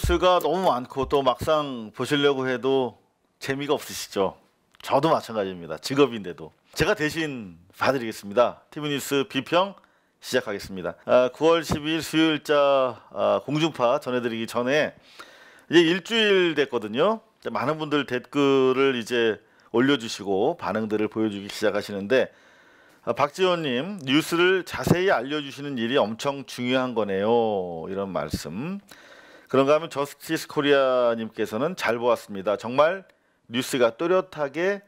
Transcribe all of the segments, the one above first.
뉴스가 너무 많고 또 막상 보시려고 해도 재미가 없으시죠? 저도 마찬가지입니다. 직업인데도. 제가 대신 봐드리겠습니다. TV뉴스 비평 시작하겠습니다. 9월 12일 수요일자 공중파 전해드리기 전에 이제 일주일 됐거든요. 많은 분들 댓글을 이제 올려주시고 반응들을 보여주기 시작하시는데 박지원님, 뉴스를 자세히 알려주시는 일이 엄청 중요한 거네요. 이런 말씀. 그런가 하면 저스티스 코리아님께서는 잘 보았습니다. 정말 뉴스가 또렷하게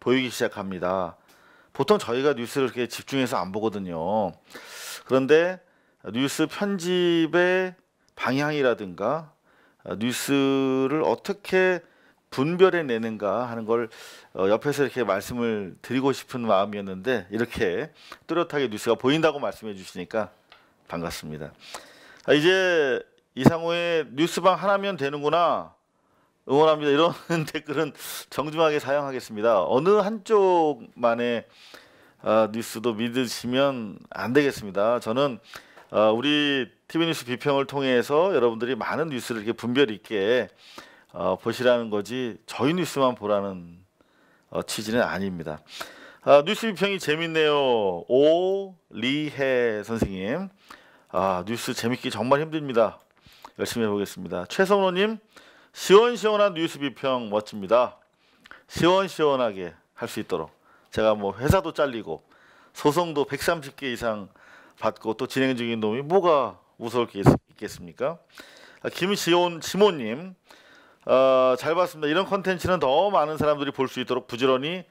보이기 시작합니다. 보통 저희가 뉴스를 이렇게 집중해서 안 보거든요. 그런데 뉴스 편집의 방향이라든가 뉴스를 어떻게 분별해내는가 하는 걸 옆에서 이렇게 말씀을 드리고 싶은 마음이었는데 이렇게 뚜렷하게 뉴스가 보인다고 말씀해 주시니까 반갑습니다. 이제 이상호의 뉴스방 하나면 되는구나, 응원합니다, 이런 댓글은 정중하게 사용하겠습니다. 어느 한쪽만의 뉴스도 믿으시면 안 되겠습니다. 저는 우리 TV뉴스 비평을 통해서 여러분들이 많은 뉴스를 이렇게 분별 있게 보시라는 거지 저희 뉴스만 보라는 취지는 아닙니다. 뉴스 비평이 재밌네요. 오리해 선생님, 뉴스 재밌기 정말 힘듭니다. 열심히 해보겠습니다. 최성호님, 시원시원한 뉴스 비평 멋집니다. 시원시원하게 할 수 있도록 제가 뭐 회사도 잘리고 소송도 130개 이상 받고 또 진행 중인 놈이 뭐가 무서울 게 있겠습니까? 김시모님, 잘 봤습니다. 이런 컨텐츠는 더 많은 사람들이 볼 수 있도록 부지런히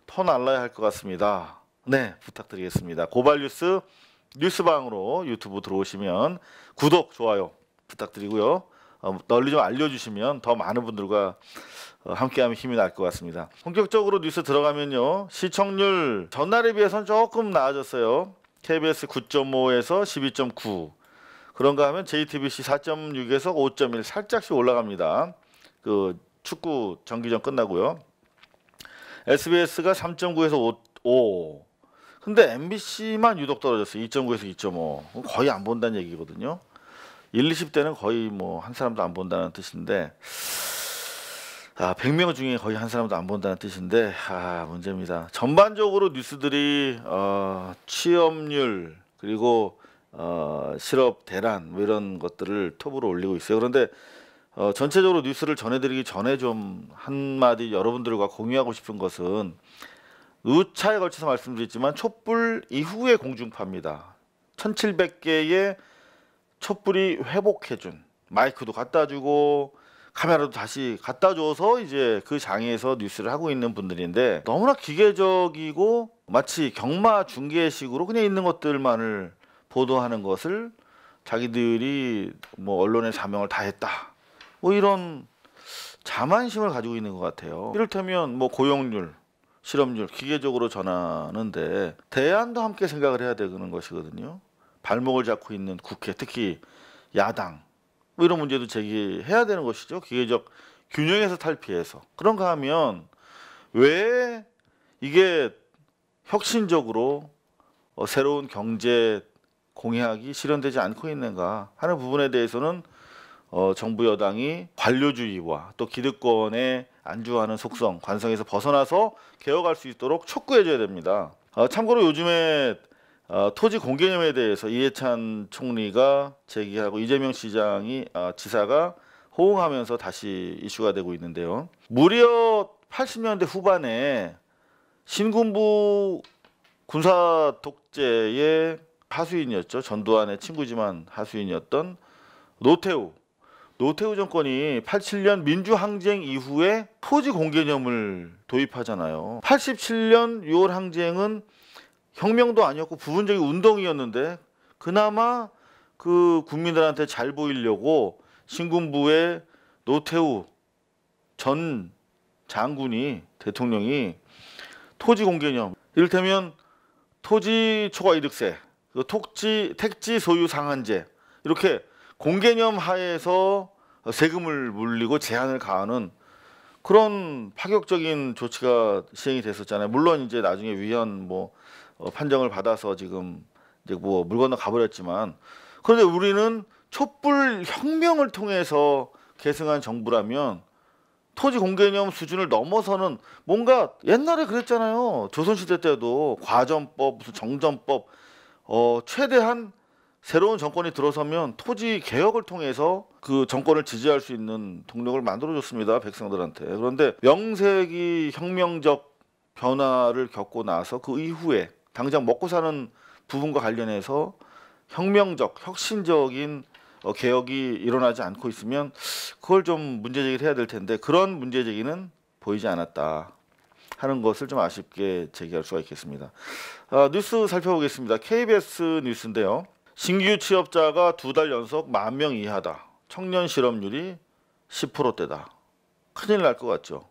퍼날라야 할 것 같습니다. 네, 부탁드리겠습니다. 고발뉴스 뉴스방으로 유튜브 들어오시면 구독, 좋아요 부탁드리고요. 널리 좀 알려주시면 더 많은 분들과 함께하면 힘이 날 것 같습니다. 본격적으로 뉴스 들어가면요, 시청률 전날에 비해서는 조금 나아졌어요. KBS 9.5에서 12.9, 그런가 하면 JTBC 4.6에서 5.1 살짝씩 올라갑니다. 그 축구 정기전 끝나고요. SBS가 3.9에서 5. 근데 MBC만 유독 떨어졌어요. 2.9에서 2.5. 거의 안 본다는 얘기거든요. 1, 20대는 거의 뭐 한 사람도 안 본다는 뜻인데, 100명 중에 거의 한 사람도 안 본다는 뜻인데, 문제입니다. 전반적으로 뉴스들이 취업률 그리고 실업 대란 뭐 이런 것들을 톱으로 올리고 있어요. 그런데 전체적으로 뉴스를 전해드리기 전에 좀 한마디 여러분들과 공유하고 싶은 것은, 누차에 걸쳐서 말씀드렸지만 촛불 이후의 공중파입니다. 1700개의 촛불이 회복해준, 마이크도 갖다 주고 카메라도 다시 갖다 줘서 이제 그 장에서 뉴스를 하고 있는 분들인데, 너무나 기계적이고 마치 경마 중계식으로 그냥 있는 것들만을 보도하는 것을 자기들이 뭐 언론의 사명을 다했다, 뭐 이런 자만심을 가지고 있는 것 같아요. 이를테면 뭐 고용률, 실업률 기계적으로 전하는데 대안도 함께 생각을 해야 되는 것이거든요. 발목을 잡고 있는 국회, 특히 야당, 뭐 이런 문제도 제기해야 되는 것이죠. 기계적 균형에서 탈피해서. 그런가 하면 왜 이게 혁신적으로 새로운 경제 공약이 실현되지 않고 있는가 하는 부분에 대해서는 정부 여당이 관료주의와 또 기득권에 안주하는 속성, 관성에서 벗어나서 개혁할 수 있도록 촉구해줘야 됩니다. 참고로 요즘에 토지 공개념에 대해서 이해찬 총리가 제기하고 이재명 지사가 호응하면서 다시 이슈가 되고 있는데요. 무려 80년대 후반에 신군부 군사 독재의 하수인이었죠. 전두환의 친구지만 하수인이었던 노태우 정권이 87년 민주항쟁 이후에 토지 공개념을 도입하잖아요. 87년 6월 항쟁은 혁명도 아니었고 부분적인 운동이었는데, 그나마 그 국민들한테 잘 보이려고 신군부의 노태우 전 장군이, 대통령이 토지 공개념, 이를테면 토지 초과 이득세, 택지 소유 상한제, 이렇게 공개념 하에서 세금을 물리고 제한을 가하는 그런 파격적인 조치가 시행이 됐었잖아요. 물론 이제 나중에 위헌 판정을 받아서 지금 이제 물 건너 가버렸지만, 그런데 우리는 촛불 혁명을 통해서 계승한 정부라면 토지 공개념 수준을 넘어서는 뭔가 옛날에 그랬잖아요. 조선시대 때도 과전법, 무슨 정전법, 최대한 새로운 정권이 들어서면 토지 개혁을 통해서 그 정권을 지지할 수 있는 동력을 만들어줬습니다. 백성들한테. 그런데 명색이 혁명적 변화를 겪고 나서 그 이후에 당장 먹고 사는 부분과 관련해서 혁명적, 혁신적인 개혁이 일어나지 않고 있으면 그걸 좀 문제제기를 해야 될 텐데 그런 문제제기는 보이지 않았다 하는 것을 좀 아쉽게 제기할 수가 있겠습니다. 뉴스 살펴보겠습니다. KBS 뉴스인데요. 신규 취업자가 2달 연속 10,000명 이하다. 청년 실업률이 10%대다. 큰일 날 것 같죠.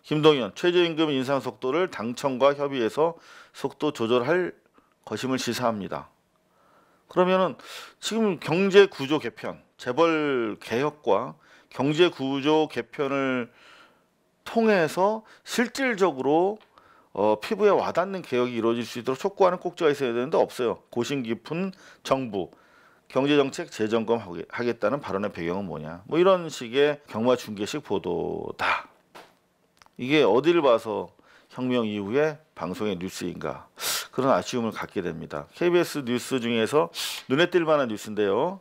김동연 최저임금 인상 속도를 당청과 협의해서 속도 조절할 것임을 시사합니다. 그러면은 지금 경제 구조 개편, 재벌 개혁과 경제 구조 개편을 통해서 실질적으로 피부에 와닿는 개혁이 이루어질 수 있도록 촉구하는 꼭지가 있어야 되는데 없어요. 고심 깊은 정부, 경제정책 재점검하겠다는 발언의 배경은 뭐냐. 뭐 이런 식의 경마중계식 보도다. 이게 어디를 봐서 혁명 이후에 방송의 뉴스인가. 그런 아쉬움을 갖게 됩니다. KBS 뉴스 중에서 눈에 띌 만한 뉴스인데요.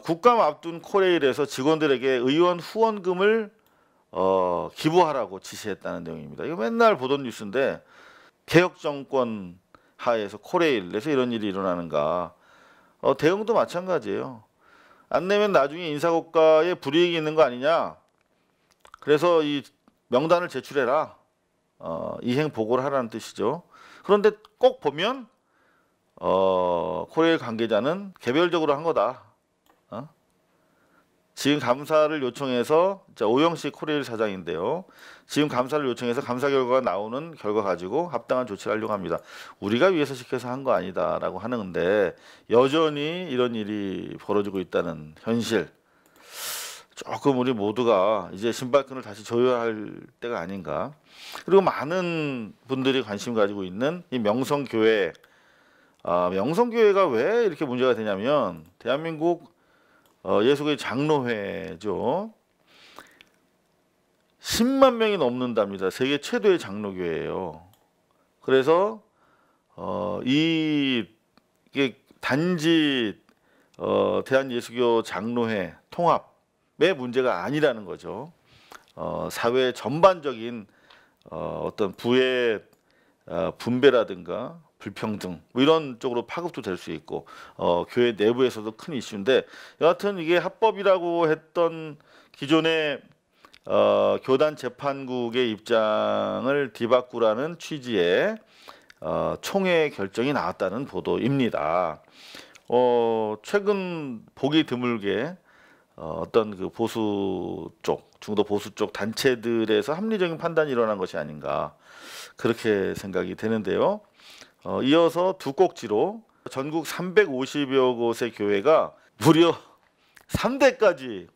국감 앞둔 코레일에서 직원들에게 의원 후원금을 기부하라고 지시했다는 내용입니다. 이거 맨날 보던 뉴스인데 개혁 정권 하에서 코레일에서 이런 일이 일어나는가. 대응도 마찬가지예요. 안 내면 나중에 인사고과에 불이익이 있는 거 아니냐. 그래서 이 명단을 제출해라. 이행 보고를 하라는 뜻이죠. 그런데 꼭 보면 코레일 관계자는 개별적으로 한 거다. 지금 감사를 요청해서 오영식 코레일 사장인데요. 지금 감사를 요청해서 감사 결과가 나오는 결과 가지고 합당한 조치를 하려고 합니다. 우리가 위해서 시켜서 한 거 아니다라고 하는데 여전히 이런 일이 벌어지고 있다는 현실. 조금 우리 모두가 이제 신발끈을 다시 조여할 때가 아닌가. 그리고 많은 분들이 관심 가지고 있는 이 명성교회. 명성교회가 왜 이렇게 문제가 되냐면 대한민국 예수교회 장로회죠. 10만 명이 넘는답니다. 세계 최대의 장로교회예요. 그래서 이게 단지 대한예수교 장로회 통합의 문제가 아니라는 거죠. 사회 전반적인 어떤 부의 분배라든가 불평등 뭐 이런 쪽으로 파급도 될 수 있고 교회 내부에서도 큰 이슈인데 여하튼 이게 합법이라고 했던 기존의 교단 재판국의 입장을 뒤바꾸라는 취지의 총회 결정이 나왔다는 보도입니다. 최근 보기 드물게 어떤 그 보수 쪽, 중도 보수 쪽 단체들에서 합리적인 판단이 일어난 것이 아닌가 그렇게 생각이 되는데요. 이어서 두 꼭지로 전국 350여 곳의 교회가 무려 3대까지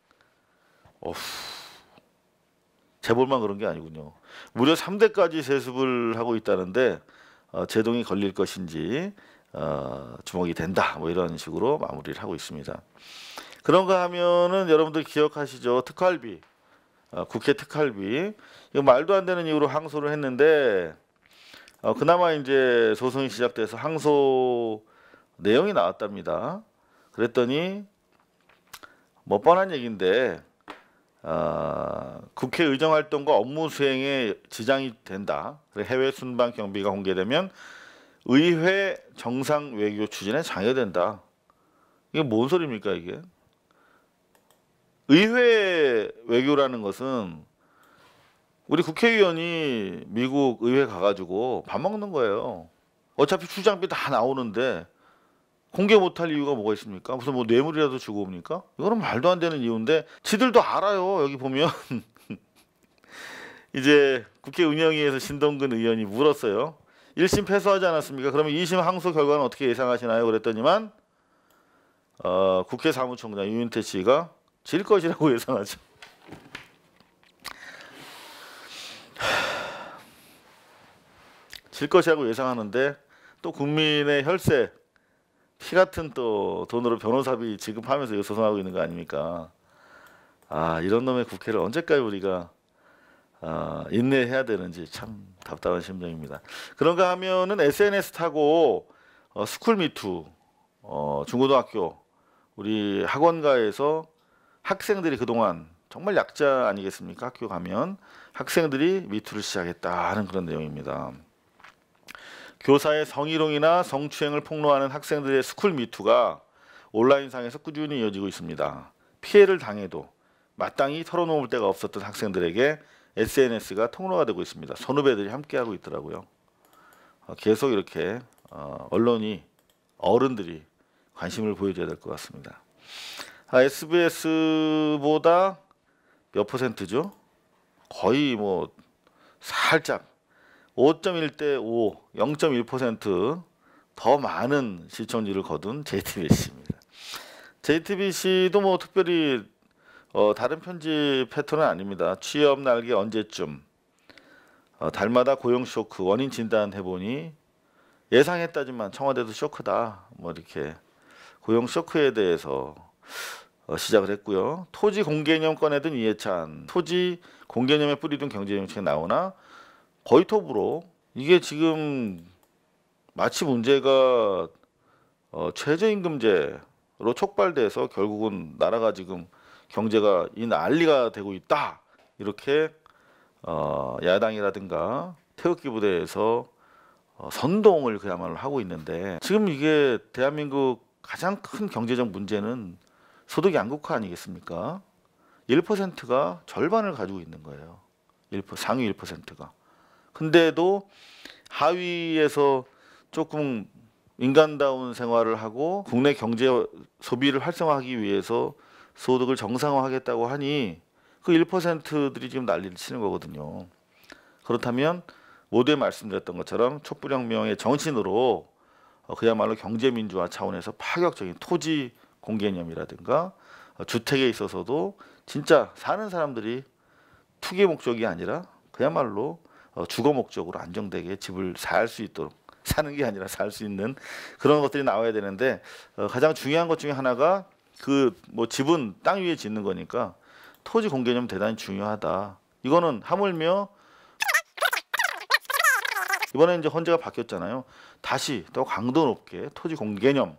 재벌만 그런 게 아니군요. 무려 3대까지 세습을 하고 있다는데 제동이 걸릴 것인지 주목이 된다. 뭐 이런 식으로 마무리를 하고 있습니다. 그런가 하면은 여러분들 기억하시죠? 특활비, 국회 특활비. 이거 말도 안 되는 이유로 항소를 했는데 그나마 이제 소송이 시작돼서 항소 내용이 나왔답니다. 그랬더니 뭐 뻔한 얘기인데 국회 의정 활동과 업무 수행에 지장이 된다. 해외 순방 경비가 공개되면 의회 정상 외교 추진에 장애된다. 이게 뭔 소리입니까 이게? 의회 외교라는 것은 우리 국회의원이 미국 의회 가가지고 밥 먹는 거예요. 어차피 출장비 다 나오는데 공개 못할 이유가 뭐가 있습니까? 무슨 뭐 뇌물이라도 주고 옵니까? 이거는 말도 안 되는 이유인데 지들도 알아요. 여기 보면 이제 국회 운영위에서 신동근 의원이 물었어요. 1심 패소하지 않았습니까? 그러면 2심 항소 결과는 어떻게 예상하시나요? 그랬더니만 국회 사무총장 유인태 씨가 질 것이라고 예상하죠. 질 것이라고 예상하는데 또 국민의 혈세 피 같은 또 돈으로 변호사비 지급하면서 이거 소송하고 있는 거 아닙니까? 이런 놈의 국회를 언제까지 우리가 인내해야 되는지 참 답답한 심정입니다. 그런가 하면은 SNS 타고 스쿨 미투 중고등학교 우리 학원가에서 학생들이 그동안 정말 약자 아니겠습니까? 학교 가면 학생들이 미투를 시작했다 하는 그런 내용입니다. 교사의 성희롱이나 성추행을 폭로하는 학생들의 스쿨 미투가 온라인상에서 꾸준히 이어지고 있습니다. 피해를 당해도 마땅히 털어놓을 데가 없었던 학생들에게 SNS가 통로가 되고 있습니다. 선후배들이 함께하고 있더라고요. 계속 이렇게 언론이 어른들이 관심을 보여줘야 될 것 같습니다. SBS보다 몇 %죠? 거의 뭐 살짝 5.1대 5, 0.1% 더 많은 시청률을 거둔 JTBC입니다. JTBC도 뭐 특별히 다른 편집 패턴은 아닙니다. 취업 날개 언제쯤, 달마다 고용 쇼크, 원인 진단 해보니 예상했다지만 청와대도 쇼크다. 뭐 이렇게 고용 쇼크에 대해서 시작을 했고요. 토지 공개념 꺼내든 이해찬, 토지 공개념에 뿌리든 경제정책이 나오나 거의 톱으로 이게 지금 마치 문제가 최저임금제로 촉발돼서 결국은 나라가 지금 경제가 이 난리가 되고 있다. 이렇게 야당이라든가 태극기 부대에서 선동을 그야말로 하고 있는데 지금 이게 대한민국 가장 큰 경제적 문제는 소득 양극화 아니겠습니까? 1%가 절반을 가지고 있는 거예요. 상위 1%가. 근데도 하위에서 조금 인간다운 생활을 하고 국내 경제 소비를 활성화하기 위해서 소득을 정상화하겠다고 하니 그 1%들이 지금 난리를 치는 거거든요. 그렇다면 모두에 말씀드렸던 것처럼 촛불혁명의 정신으로 그야말로 경제민주화 차원에서 파격적인 토지 공개념이라든가 주택에 있어서도 진짜 사는 사람들이 투기 목적이 아니라 그야말로 주거 목적으로 안정되게 집을 살 수 있도록 사는 게 아니라 살 수 있는 그런 것들이 나와야 되는데 가장 중요한 것 중에 하나가 그 뭐 집은 땅 위에 짓는 거니까 토지 공개념 대단히 중요하다. 이거는 하물며 이번에 이제 헌재가 바뀌었잖아요. 다시 더 강도 높게 토지 공개념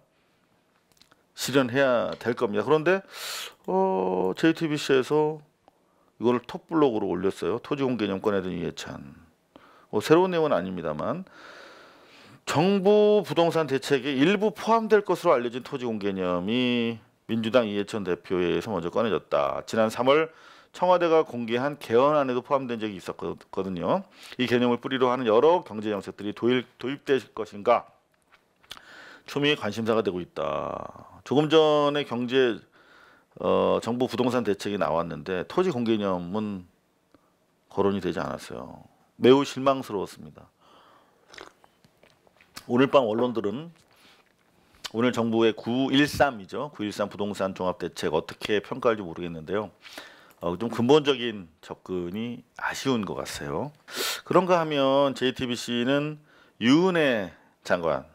실현해야 될 겁니다. 그런데 JTBC에서 이걸 톱블록으로 올렸어요. 토지 공개념 꺼내든 이해찬. 새로운 내용은 아닙니다만 정부 부동산 대책에 일부 포함될 것으로 알려진 토지 공개념이 민주당 이해찬 대표에 의해서 먼저 꺼내졌다. 지난 3월 청와대가 공개한 개헌안에도 포함된 적이 있었거든요. 이 개념을 뿌리로 하는 여러 경제 정책들이 도입될 것인가 초미의 관심사가 되고 있다. 조금 전에 정부 부동산 대책이 나왔는데 토지 공개념은 거론이 되지 않았어요. 매우 실망스러웠습니다. 오늘 밤 언론들은 오늘 정부의 913이죠. 913 부동산 종합대책 어떻게 평가할지 모르겠는데요. 좀 근본적인 접근이 아쉬운 것 같아요. 그런가 하면 JTBC는 유은혜 장관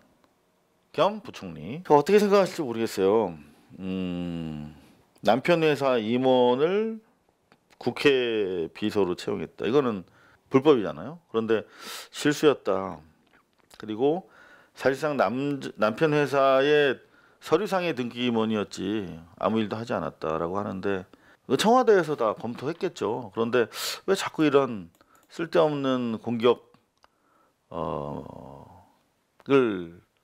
겸 부총리 어떻게 생각하실지 모르겠어요. 남편 회사 임원을 국회 비서로 채용했다. 이거는 불법이잖아요. 그런데 실수였다. 그리고 사실상 남편 회사의 서류상의 등기 임원이었지 아무 일도 하지 않았다라고 하는데 청와대에서 다 검토했겠죠. 그런데 왜 자꾸 이런 쓸데없는 공격을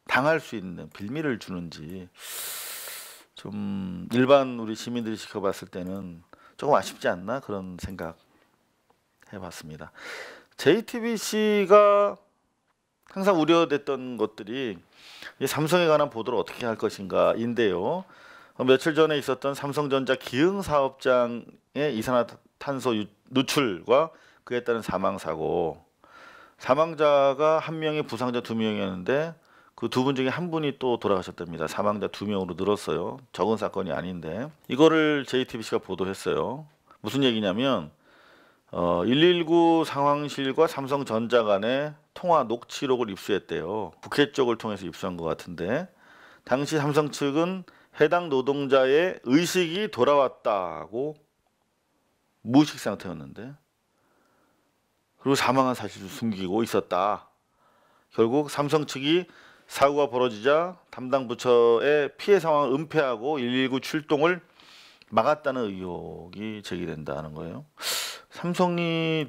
당할 수 있는 빌미를 주는지 좀 일반 우리 시민들이 지켜봤을 때는 조금 아쉽지 않나 그런 생각 해봤습니다. JTBC가 항상 우려됐던 것들이 삼성에 관한 보도를 어떻게 할 것인가인데요. 며칠 전에 있었던 삼성전자 기흥 사업장의 이산화탄소 누출과 그에 따른 사망사고, 사망자가 1명에 부상자 2명이었는데 그 2분 중에 1분이 또 돌아가셨답니다. 사망자 2명으로 늘었어요. 적은 사건이 아닌데 이거를 JTBC가 보도했어요. 무슨 얘기냐면 119 상황실과 삼성전자 간의 통화 녹취록을 입수했대요. 국회 쪽을 통해서 입수한 것 같은데 당시 삼성 측은 해당 노동자의 의식이 돌아왔다고 무의식 상태였는데, 그리고 사망한 사실을 숨기고 있었다. 결국 삼성 측이 사고가 벌어지자 담당 부처의 피해 상황을 은폐하고 119 출동을 막았다는 의혹이 제기된다는 거예요. 삼성이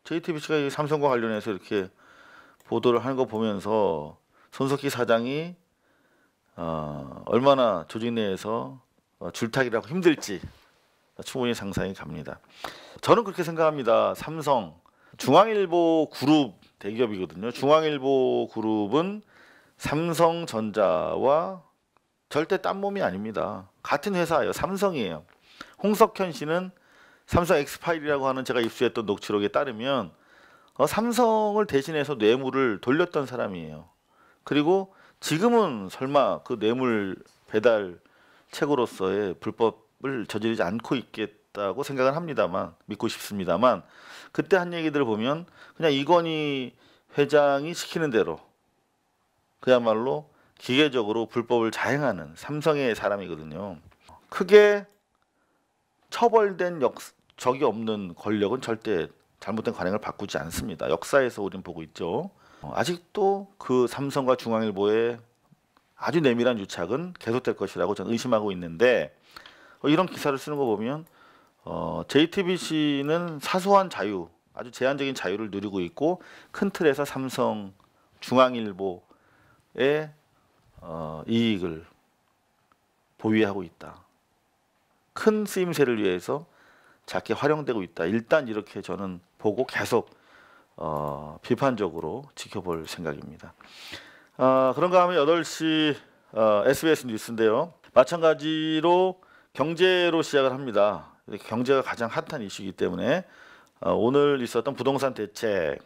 JTBC가 삼성과 관련해서 이렇게 보도를 하는 거 보면서 손석희 사장이 얼마나 조직 내에서 줄타기라고 힘들지 충분히 상상이 갑니다. 저는 그렇게 생각합니다. 삼성, 중앙일보 그룹 대기업이거든요. 중앙일보 그룹은 삼성전자와 절대 딴 몸이 아닙니다. 같은 회사예요. 삼성이에요. 홍석현 씨는 삼성 엑스파일이라고 하는 제가 입수했던 녹취록에 따르면 삼성을 대신해서 뇌물을 돌렸던 사람이에요. 그리고 지금은 설마 그 뇌물 배달 책으로서의 불법을 저지르지 않고 있겠다고 생각을 합니다만, 믿고 싶습니다만, 그때 한 얘기들을 보면 그냥 이건희 회장이 시키는 대로 그야말로 기계적으로 불법을 자행하는 삼성의 사람이거든요. 크게 처벌된 적이 없는 권력은 절대 잘못된 관행을 바꾸지 않습니다. 역사에서 우린 보고 있죠. 아직도 그 삼성과 중앙일보의 아주 내밀한 유착은 계속될 것이라고 저는 의심하고 있는데, 이런 기사를 쓰는 거 보면 JTBC는 사소한 자유, 아주 제한적인 자유를 누리고 있고 큰 틀에서 삼성, 중앙일보의 이익을 보유하고 있다. 큰 쓰임새를 위해서 작게 활용되고 있다. 일단 이렇게 저는 보고 계속 비판적으로 지켜볼 생각입니다. 그런가 하면 8시 SBS 뉴스인데요. 마찬가지로 경제로 시작을 합니다. 경제가 가장 핫한 이슈이기 때문에 오늘 있었던 부동산 대책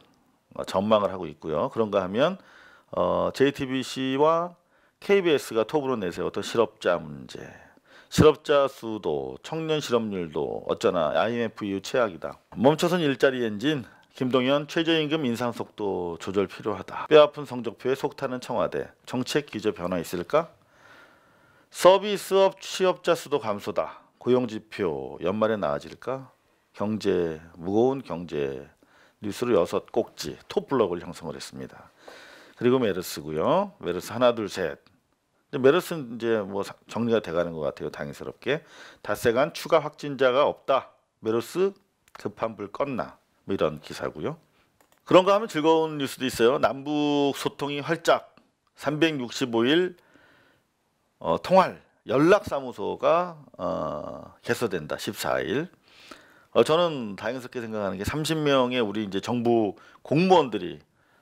전망을 하고 있고요. 그런가 하면 JTBC와 KBS가 톱으로 내세웠던 실업자 문제, 실업자 수도, 청년 실업률도 어쩌나 IMF 이후 최악이다. 멈춰선 일자리 엔진, 김동연 최저임금 인상 속도 조절 필요하다. 뼈아픈 성적표에 속타는 청와대, 정책 기조 변화 있을까? 서비스업 취업자 수도 감소다. 고용지표 연말에 나아질까? 경제, 무거운 경제 뉴스로 6꼭지 톱블럭을 형성을 했습니다. 그리고 메르스고요. 메르스 하나 둘 셋. 메르스는 이제 뭐 정리가 돼가는 것 같아요. 다행스럽게. 닷새간 추가 확진자가 없다. 메르스 급한 불 껐나. 뭐 이런 기사고요. 그런가 하면 즐거운 뉴스도 있어요. 남북 소통이 활짝 365일 통할 연락사무소가 개설된다. 14일. 저는 다행스럽게 생각하는 게 30명의 우리 이제 정부 공무원들이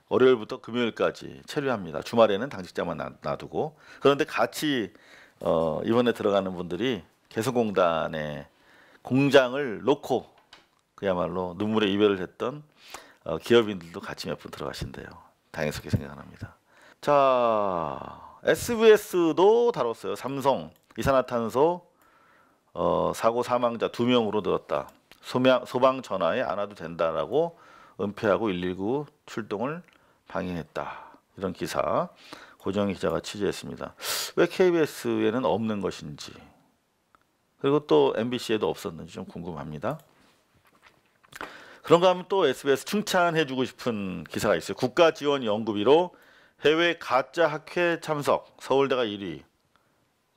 월요일부터 금요일까지 체류합니다. 주말에는 당직자만 놔두고. 그런데 같이 이번에 들어가는 분들이 개성공단에 공장을 놓고 그야말로 눈물의 이별을 했던 기업인들도 같이 몇 분 들어가신대요. 다행스럽게 생각합니다. 자, SBS도 다뤘어요. 삼성 이산화탄소 사고 사망자 2명으로 늘었다. 소방 전화에 안 와도 된다라고 은폐하고 119 출동을 방해했다. 이런 기사 고정희 기자가 취재했습니다. 왜 KBS에는 없는 것인지, 그리고 또 MBC에도 없었는지 좀 궁금합니다. 그런가 하면 또 SBS 칭찬해주고 싶은 기사가 있어요. 국가지원연구비로 해외 가짜 학회 참석, 서울대가 1위,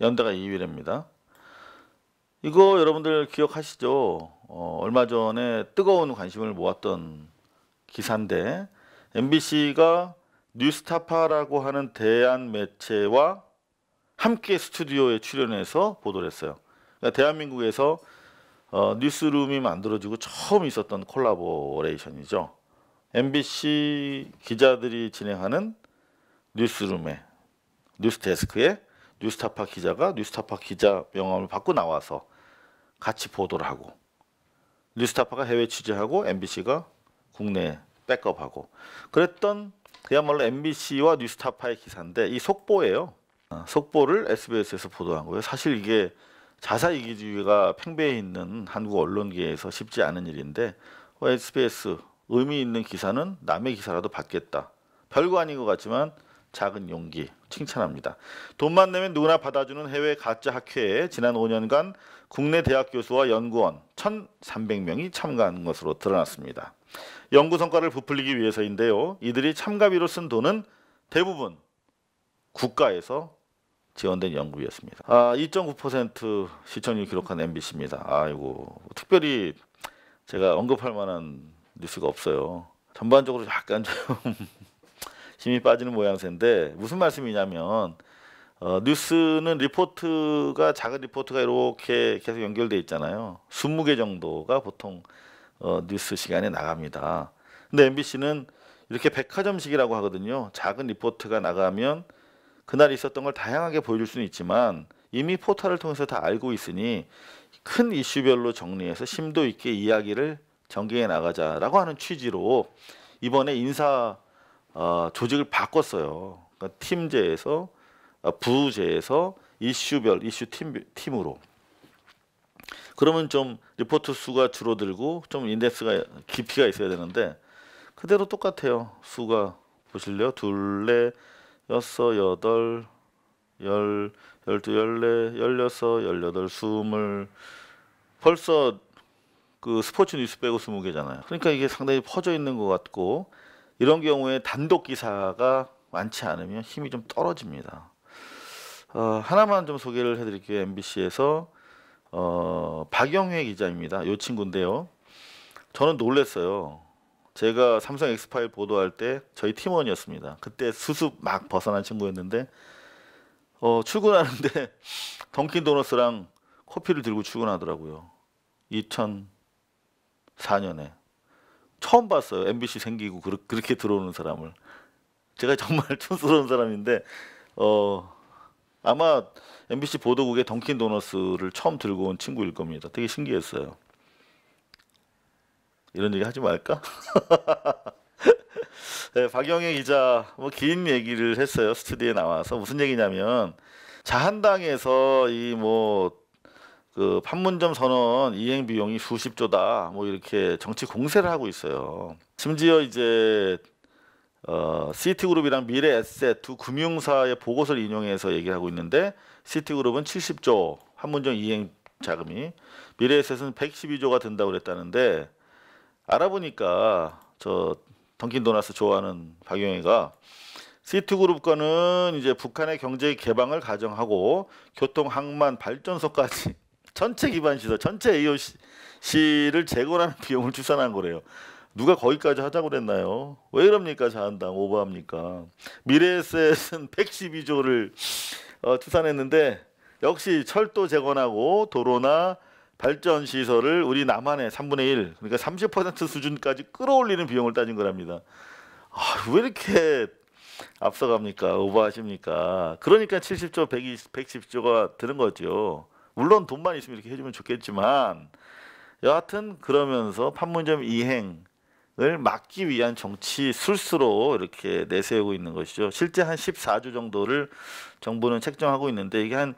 연대가 2위랍니다. 이거 여러분들 기억하시죠? 얼마 전에 뜨거운 관심을 모았던 기사인데, MBC가 뉴스타파라고 하는 대한 매체와 함께 스튜디오에 출연해서 보도를 했어요. 그러니까 대한민국에서 뉴스룸이 만들어지고 처음 있었던 콜라보레이션이죠. MBC 기자들이 진행하는 뉴스룸에, 뉴스데스크에 뉴스타파 기자가 뉴스타파 기자 명함을 받고 나와서 같이 보도를 하고, 뉴스타파가 해외 취재하고 MBC가 국내 백업하고, 그랬던 그야말로 MBC와 뉴스타파의 기사인데, 이 속보예요. 속보를 SBS에서 보도한 거예요. 사실 이게 자사이기주의가 팽배해 있는 한국 언론계에서 쉽지 않은 일인데, SBS 의미 있는 기사는 남의 기사라도 받겠다. 별거 아닌 것 같지만 작은 용기, 칭찬합니다. 돈만 내면 누구나 받아주는 해외 가짜 학회에 지난 5년간 국내 대학 교수와 연구원 1,300명이 참가한 것으로 드러났습니다. 연구 성과를 부풀리기 위해서인데요. 이들이 참가비로 쓴 돈은 대부분 국가에서 지원된 연구였습니다. 2.9% 시청률 기록한 MBC입니다. 아이고, 특별히 제가 언급할 만한 뉴스가 없어요. 전반적으로 약간 좀 힘이 빠지는 모양새인데 무슨 말씀이냐면 뉴스는 리포트가 작은 리포트가 이렇게 계속 연결돼 있잖아요. 20개 정도가 보통 뉴스 시간에 나갑니다. 근데 MBC는 이렇게 백화점식이라고 하거든요. 작은 리포트가 나가면 그날 있었던 걸 다양하게 보여줄 수는 있지만 이미 포털을 통해서 다 알고 있으니 큰 이슈별로 정리해서 심도 있게 이야기를 전개해 나가자라고 하는 취지로 이번에 인사 조직을 바꿨어요. 그러니까 팀제에서 부제에서 이슈별 이슈 팀으로. 그러면 좀 리포트 수가 줄어들고 좀 인덱스가 깊이가 있어야 되는데 그대로 똑같아요. 수가 보실래요? 둘, 넷, 여섯, 여덟, 열두, 열네, 열여섯, 열여덟, 스물. 벌써 그 스포츠 뉴스 빼고 20개잖아요. 그러니까 이게 상당히 퍼져 있는 것 같고 이런 경우에 단독 기사가 많지 않으면 힘이 좀 떨어집니다. 하나만 좀 소개를 해드릴게요. MBC에서 박영회 기자입니다. 이 친구인데요. 저는 놀랐어요. 제가 삼성 엑스파일 보도할 때 저희 팀원이었습니다. 그때 수습 막 벗어난 친구였는데 출근하는데 던킨 도너스랑 커피를 들고 출근하더라고요. 2004년에 처음 봤어요. MBC 생기고 그렇게 들어오는 사람을. 제가 정말 촌스러운 사람인데 아마 MBC 보도국에 던킨 도너스를 처음 들고 온 친구일 겁니다. 되게 신기했어요. 이런 얘기 하지 말까? 네, 박영애 기자 뭐 긴 얘기를 했어요. 스튜디오에 나와서 무슨 얘기냐면 자한당에서 이 그 판문점 선언 이행 비용이 수십조다 뭐 이렇게 정치 공세를 하고 있어요. 심지어 이제 시티그룹이랑 미래에셋 두 금융사의 보고서를 인용해서 얘기하고 있는데 시티그룹은 70조 판문점 이행 자금이 미래에셋은 112조가 든다고 그랬다는데 알아보니까 저 던킨 도너스 좋아하는 박영애가 시티그룹 거는 이제 북한의 경제 개방을 가정하고 교통, 항만, 발전소까지 전체 기반 시설, 전체 AOC를 재건하는 비용을 추산한 거래요. 누가 거기까지 하자고 그랬나요? 왜 이럽니까? 자한당 오버합니까? 미래에셋은 112조를 추산했는데 역시 철도 재건하고 도로나 발전 시설을 우리 남한의 3분의 1 그러니까 30% 수준까지 끌어올리는 비용을 따진 거랍니다. 왜 이렇게 앞서갑니까? 오버하십니까? 그러니까 70조, 110조가 드는 거죠. 물론 돈만 있으면 이렇게 해주면 좋겠지만 여하튼 그러면서 판문점 이행을 막기 위한 정치 술수로 이렇게 내세우고 있는 것이죠. 실제 한 14조 정도를 정부는 책정하고 있는데 이게 한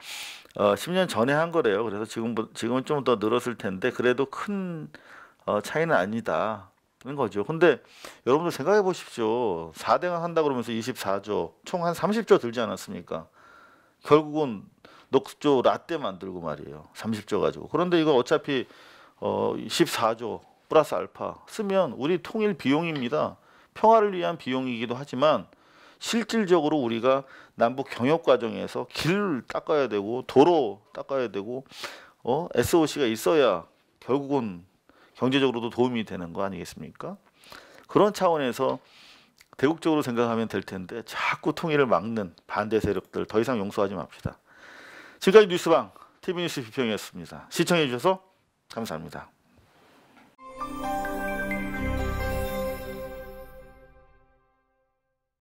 10년 전에 한 거래요. 그래서 지금은 좀 더 늘었을 텐데 그래도 큰 차이는 아니다. 는 거죠. 근데 여러분들 생각해 보십시오. 4대강 한다 그러면서 24조, 총 한 30조 들지 않았습니까? 결국은 녹조 라떼 만들고 말이에요. 30조 가지고. 그런데 이거 어차피 14조 플러스 알파 쓰면 우리 통일 비용입니다. 평화를 위한 비용이기도 하지만 실질적으로 우리가 남북 경협 과정에서 길 닦아야 되고 도로 닦아야 되고 SOC가 있어야 결국은 경제적으로도 도움이 되는 거 아니겠습니까? 그런 차원에서 대국적으로 생각하면 될 텐데 자꾸 통일을 막는 반대 세력들 더 이상 용서하지 맙시다. 지금까지 뉴스방 TV뉴스 비평이었습니다. 시청해 주셔서 감사합니다.